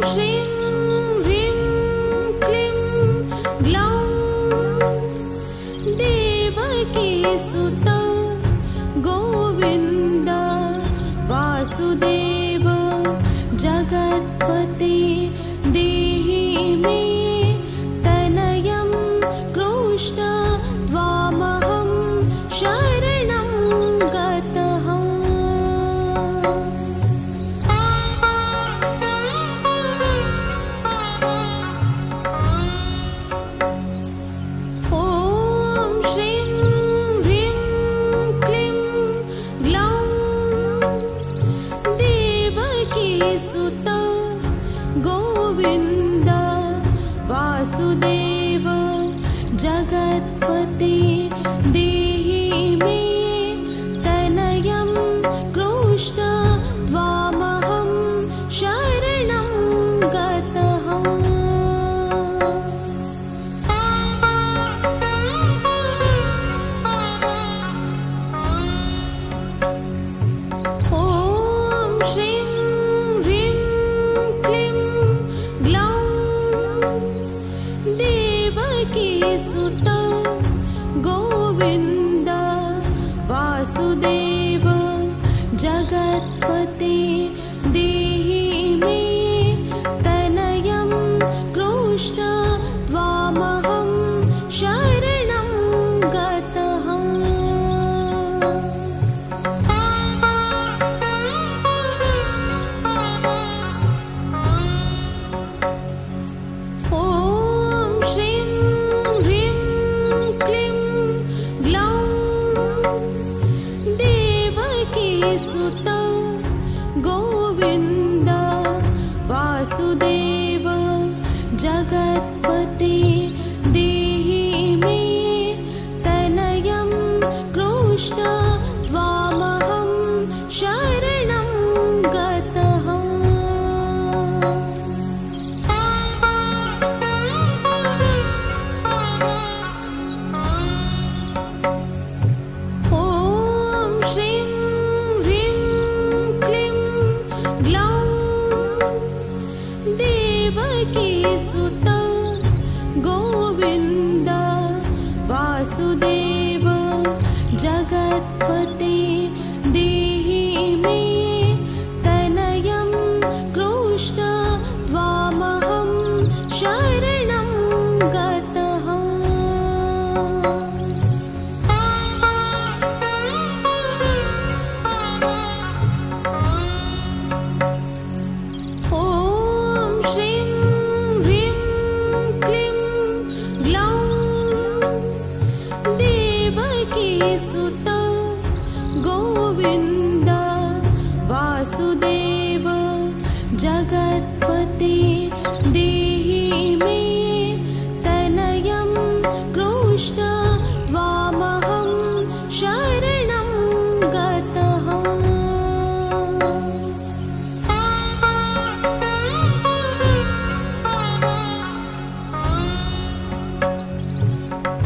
श्रीं ह्रीं क्लीं ग्लौं देवकीसुतं गोविन्द वासुदेव जगत्पते देहि मे तनयं कृष्ण त्वामहं शरणं गतः। ॐ श्रीं ह्रीं क्लीं ग्लौं देवकीसुतं गोविन्द वासुदेव जगत्पते देहि मे तनयं कृष्ण त्वामहं शरणं गतः। ॐ श्रीं ह्रीं क्लीं ग्लौं देवकीसुतं गोविन्द वासुदेव जगत्पते देहि मे तनयं कृष्ण त्वामहं शरणं गतः। ॐ श्रीं ह्रीं क्लीं ग्लौं देवकीसुतं गोविन्द वासुदेव जगत्पते देहि मे तनयं कृष्ण त्वामहं शरणं गतः। ॐ श्रीं ह्रीं क्लीं ग्लौं देवकीसुतं गोविन्द वासुदेव जगत्पते देहि मे तनयं कृष्ण त्वामहं शरणं गतः। ॐ श्रीं ह्रीं क्लीं ग्लौं देवकीसुतं गोविन्द वासुदेव जगत्पते देहि मे तनयं कृष्ण त्वामहं शरणं गतः।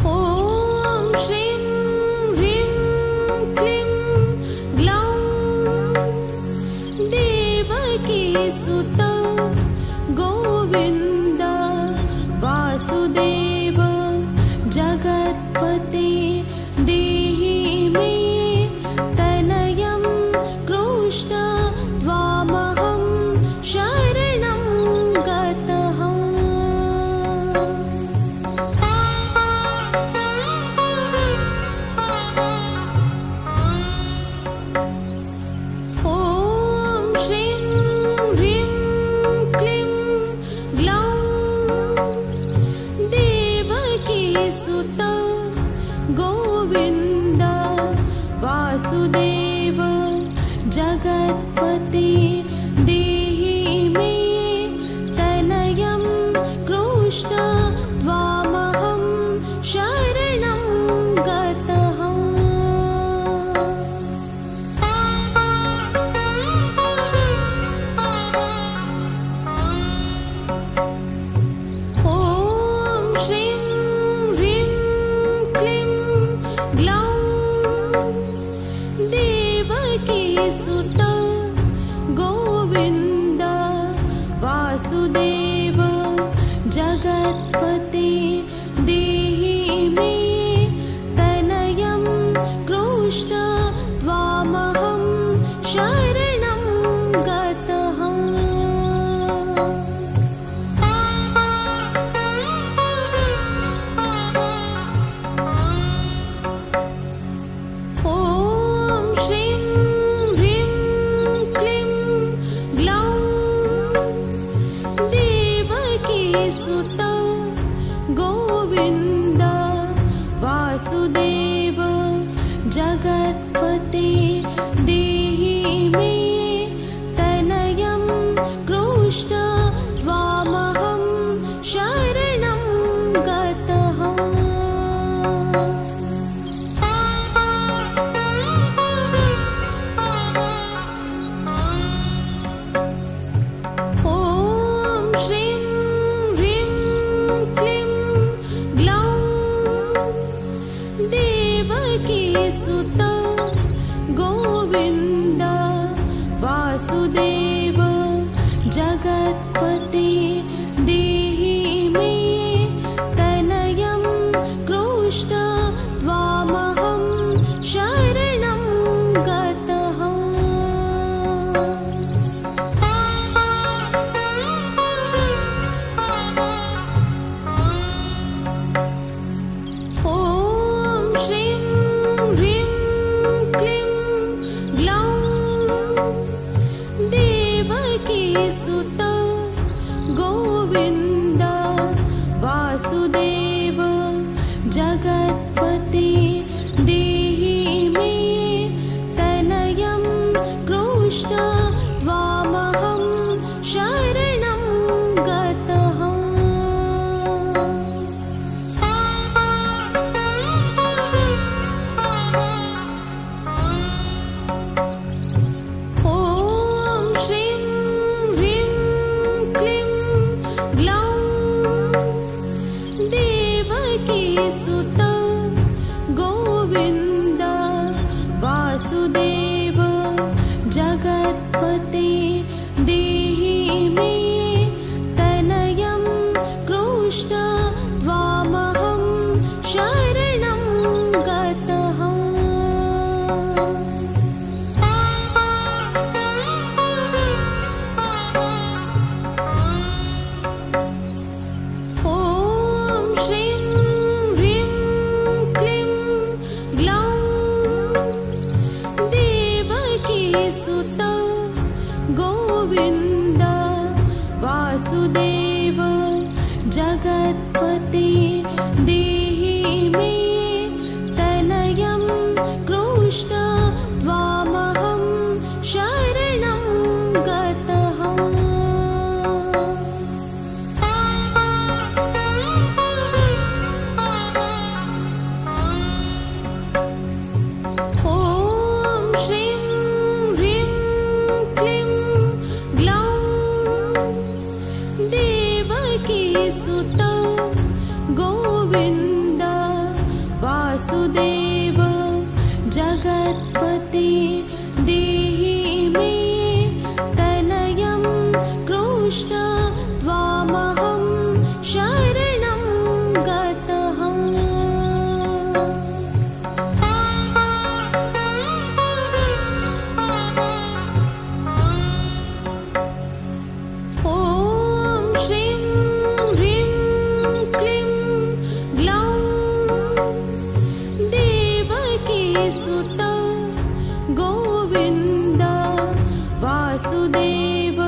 ॐ श्रीं ह्रीं क्लीं ग्लौं देवकीसुतं गोविन्द वासुदेव जगत्पते देहि मे तनयं कृष्ण त्वामहं शरणं गतः। ॐ श्रीं ह्रीं क्लीं ग्लौं देवकीसुतं गोविन्द वासुदेव जगत्पते देहि मे तनयं कृष्ण त्वामहं शरणं गतः। ॐ श्रीं ह्रीं क्लीं ग्लौं देवकीसुतं गोविन्द शरणं गतः। ॐ श्रीं ह्रीं क्लीं ग्लौं देवकीसुत गोविन्द वासुदेव जगत्पते देहि मे तनयं कृष्ण त्वामहं शरणं गतः। ॐ श्रीं ह्रीं क्लीं ग्लौं देवकीसुत गोविन्द वासुदेव जगत्पते देहि मे तनयं कृष्ण त्वामहं शरणं गतः। ॐ श्रीं ह्रीं क्लीं ग्लौं देवकीसुत गोविन्द वासुदेव जगत्पते देहि मे तनयं कृष्ण त्वामहं शरणं गतः। ॐ श्रीं ह्रीं क्लीं ग्लौं देवकीसुत गोविन्द वासुदेव जगत्पते देहि मे तनयं कृष्ण त्वामहं शरणं गतः। ॐ श्रीं ह्रीं क्लीं ग्लौं देवकीसुत गोविन्द वासुदेव जगत्पते देहि मे तनयं कृष्ण त्वामहं शरणं गतः। ॐ श्रीं ह्रीं क्लीं ग्लौं देवकीसुत गोविन्द वासुदेव जगत्पते देहि मे तनयं कृष्ण त्वामहं शरणं गतः। ॐ श्रीं ह्रीं क्लीं ग्लौं देवकीसुत गोविन्द वासुदेव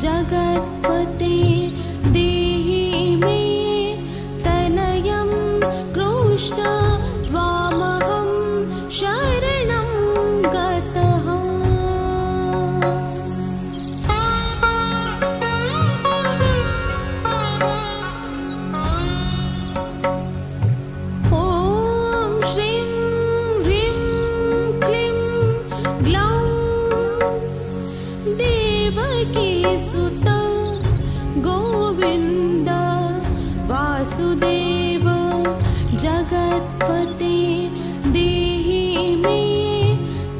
जगत्पते देहि मे तनयं कृष्ण त्वामहं शरणं गतः। ॐ श्रीं ह्रीं क्लीं ग्लौं देवकीसुत गोविन्द वासुदेव जगत्पते देहि मे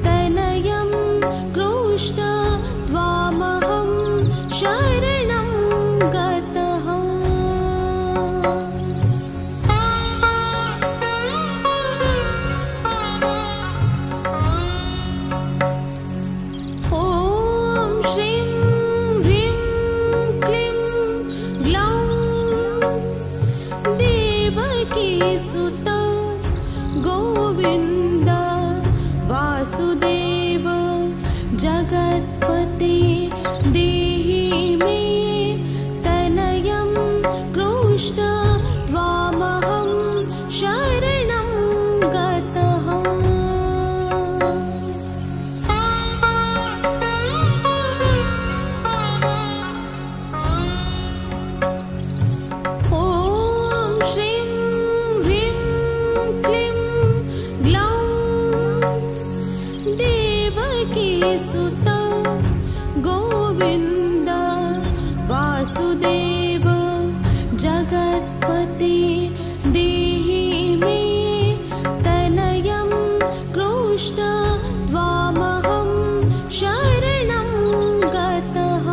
तनयं कृष्ण त्वामहं शरणं गतः। ॐ श्रीं ह्रीं क्लीं ग्लौं देवकीसुत गोविन्द वासुदेव जगत्पते देहि मे तनयं कृष्ण त्वामहं शरणं गतः। ॐ श्रीं ह्रीं क्लीं ग्लौं देवकीसुत गोविन्द वासुदेव जगत्पते देहि मे तनयं कृष्ण त्वामहं शरणं गतः।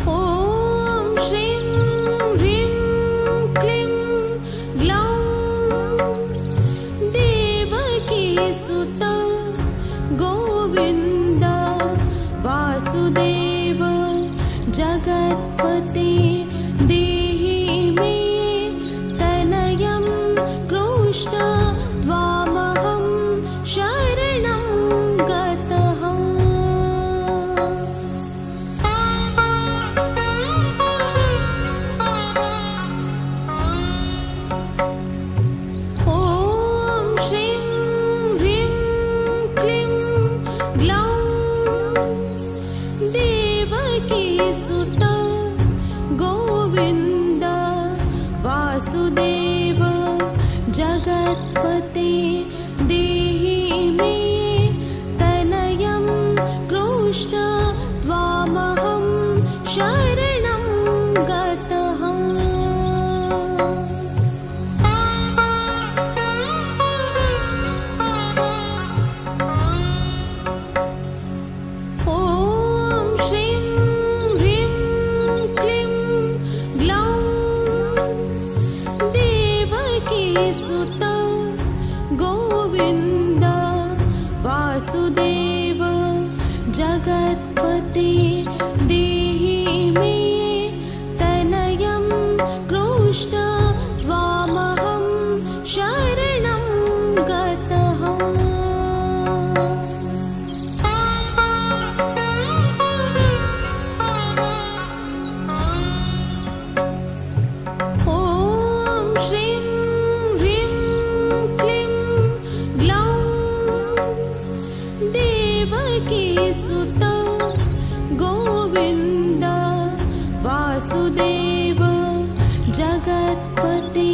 ॐ श्रीं ह्रीं क्लीं ग्लौं देवकीसुत गोविन्द वासुदेव जगत्पते देहि मे तनयं कृष्ण त्वामहं शरणं गतः। ॐ श्रीं ह्रीं क्लीं ग्लौं देवकीसुत गोविन्द वासुदेव जगत्पते देहि मे तनयं कृष्ण त्वामहं शरणं गतः। ॐ श्रीं ह्रीं क्लीं ग्लौं देवकीसुत गोविन्द वासुदेव जगत्पते देहि मे तनयं कृष्ण त्वामहं शरणं गतः। ॐ श्रीं ह्रीं क्लीं ग्लौं देवकीसुत गोविन्द वासुदेव जगत्पते